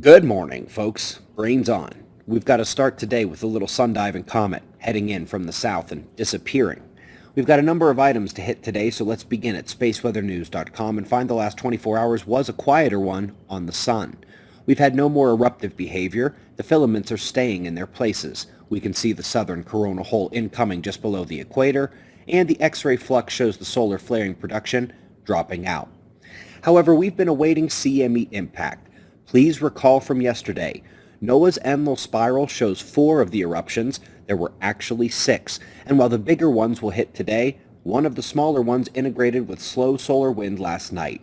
Good morning, folks. Brains on. We've got to start today with a little sun-diving comet heading in from the south and disappearing. We've got a number of items to hit today, so let's begin at spaceweathernews.com and find the last 24 hours was a quieter one on the sun. We've had no more eruptive behavior. The filaments are staying in their places. We can see the southern coronal hole incoming just below the equator, and the X-ray flux shows the solar flaring production dropping out. However, we've been awaiting CME impact. Please recall from yesterday, NOAA's Enlil spiral shows 4 of the eruptions. There were actually 6, and while the bigger ones will hit today, one of the smaller ones integrated with slow solar wind last night.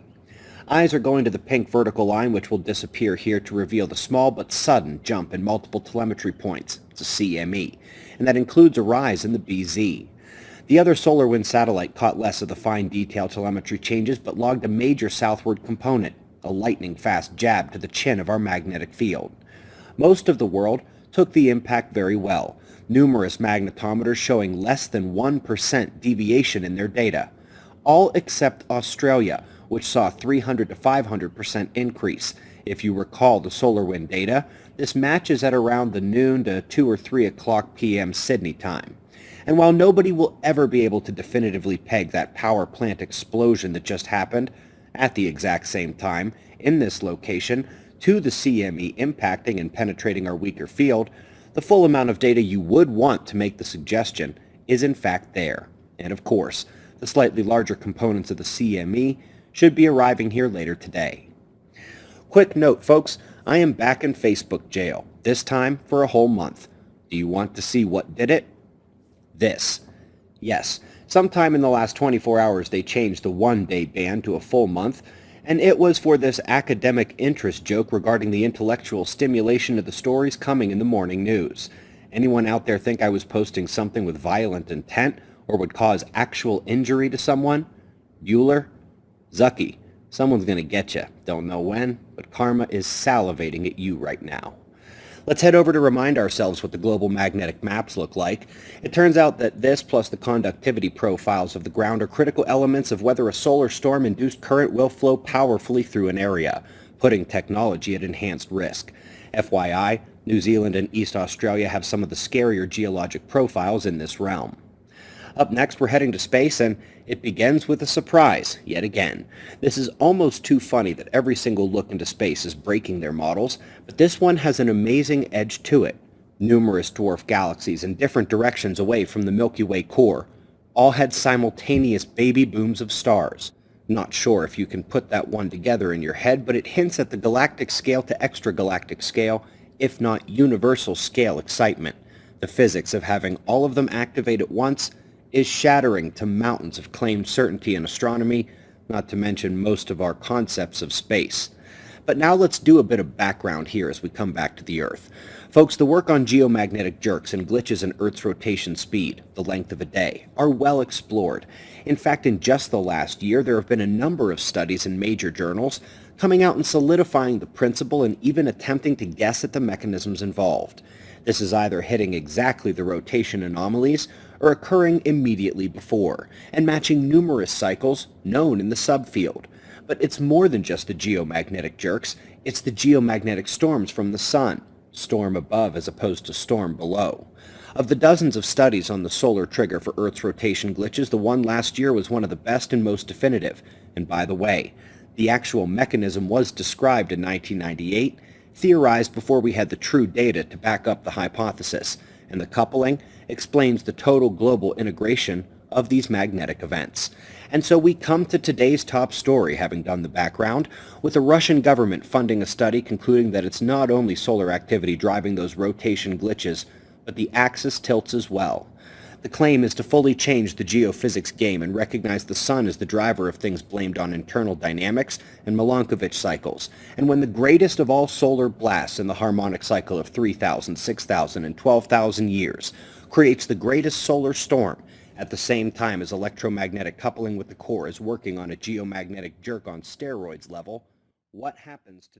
Eyes are going to the pink vertical line, which will disappear here to reveal the small but sudden jump in multiple telemetry points. It's a CME, and that includes a rise in the BZ. The other solar wind satellite caught less of the fine detail telemetry changes, but logged a major southward component, a lightning-fast jab to the chin of our magnetic field. Most of the world took the impact very well, numerous magnetometers showing less than 1% deviation in their data, all except Australia, which saw a 300 to 500% increase. If you recall the solar wind data, this matches at around the noon to 2 or 3 o'clock p.m. Sydney time. And while nobody will ever be able to definitively peg that power plant explosion that just happened at the exact same time in this location to the CME impacting and penetrating our weaker field, the full amount of data you would want to make the suggestion is in fact there. And of course, the slightly larger components of the CME should be arriving here later today. Quick note, folks, I am back in Facebook jail, this time for a whole month. Do you want to see what did it? This. Yes, sometime in the last 24 hours they changed the one-day ban to a full month, and it was for this academic interest joke regarding the intellectual stimulation of the stories coming in the morning news. Anyone out there think I was posting something with violent intent or would cause actual injury to someone? Bueller? Zucky, someone's gonna get you. Don't know when, but karma is salivating at you right now. Let's head over to remind ourselves what the global magnetic maps look like. It turns out that this plus the conductivity profiles of the ground are critical elements of whether a solar storm-induced current will flow powerfully through an area, putting technology at enhanced risk. FYI, New Zealand and East Australia have some of the scarier geologic profiles in this realm. Up next, we're heading to space, and it begins with a surprise, yet again. This is almost too funny that every single look into space is breaking their models, but this one has an amazing edge to it. Numerous dwarf galaxies in different directions away from the Milky Way core all had simultaneous baby booms of stars. Not sure if you can put that one together in your head, but it hints at the galactic scale to extragalactic scale, if not universal scale excitement. The physics of having all of them activate at once is shattering to mountains of claimed certainty in astronomy, not to mention most of our concepts of space. But now let's do a bit of background here as we come back to the Earth. Folks, the work on geomagnetic jerks and glitches in Earth's rotation speed, the length of a day, are well explored. In fact, in just the last year, there have been a number of studies in major journals coming out and solidifying the principle and even attempting to guess at the mechanisms involved. This is either hitting exactly the rotation anomalies or occurring immediately before, and matching numerous cycles known in the subfield. But it's more than just the geomagnetic jerks, it's the geomagnetic storms from the sun, storm above as opposed to storm below. Of the dozens of studies on the solar trigger for Earth's rotation glitches, the one last year was one of the best and most definitive. And by the way, the actual mechanism was described in 1998, theorized before we had the true data to back up the hypothesis, and the coupling explains the total global integration of these magnetic events. And so we come to today's top story, having done the background, with the Russian government funding a study concluding that it's not only solar activity driving those rotation glitches, but the axis tilts as well. The claim is to fully change the geophysics game and recognize the sun as the driver of things blamed on internal dynamics and Milankovitch cycles. And when the greatest of all solar blasts in the harmonic cycle of 3,000, 6,000, and 12,000 years creates the greatest solar storm at the same time as electromagnetic coupling with the core is working on a geomagnetic jerk on steroids level, what happens to